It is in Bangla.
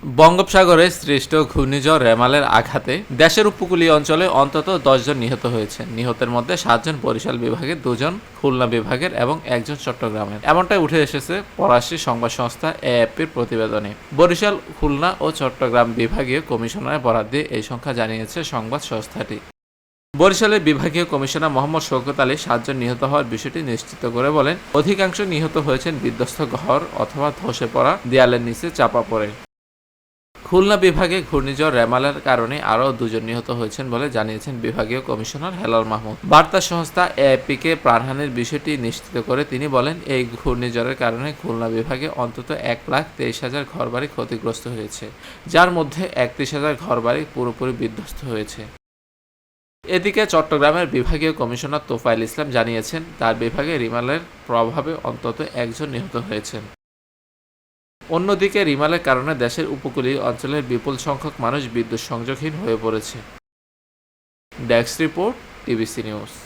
বঙ্গোপসাগরে সৃষ্ট ঘূর্ণিঝড় রেমালের আঘাতে দেশের উপকূলীয় অঞ্চলে অন্তত ১০ জন নিহত হয়েছেন। নিহতের মধ্যে ৭ জন বরিশাল বিভাগের, ২ জন খুলনা বিভাগের এবং ১ জন চট্টগ্রামের। এমনটাই উঠে এসেছে ফরাসি সংবাদ সংস্থা এএফপির প্রতিবেদনে। বরিশাল, খুলনা ও চট্টগ্রাম বিভাগীয় কমিশনারের বরাত দিয়ে এই সংখ্যা জানিয়েছে সংবাদ সংস্থাটি। বরিশালের বিভাগীয় কমিশনার মোহাম্মদ শওকত আলী ৭ জন নিহত হওয়ার বিষয়টি নিশ্চিত করে বলেন, অধিকাংশ নিহত হয়েছেন বিধ্বস্ত ঘর অথবা ধসে পড়া দেয়ালের নিচে চাপা পড়ে। খুলনা বিভাগে ঘূর্ণিঝড় রেমালের কারণে আরও ২ জন নিহত হয়েছেন বলে জানিয়েছেন বিভাগীয় কমিশনার হেলাল মাহমুদ। বার্তা সংস্থা এএফপিকে প্রাণহানির বিষয়টি নিশ্চিত করে তিনি বলেন, এই ঘূর্ণিঝড়ের কারণে খুলনা বিভাগে অন্তত ১,২৩,০০০ ঘরবাড়ি ক্ষতিগ্রস্ত হয়েছে, যার মধ্যে ৩১,০০০ ঘরবাড়ি পুরোপুরি বিধ্বস্ত হয়েছে। এদিকে চট্টগ্রামের বিভাগীয় কমিশনার তোফায়েল ইসলাম জানিয়েছেন, তার বিভাগে রিমালের প্রভাবে অন্তত ১ জন নিহত হয়েছেন। অন্যদিকে রিমালের কারণে দেশের উপকূলীয় অঞ্চলের বিপুল সংখ্যক মানুষ বিদ্যুৎ সংযোগহীন হয়ে পড়েছে। Desk report, TBC news.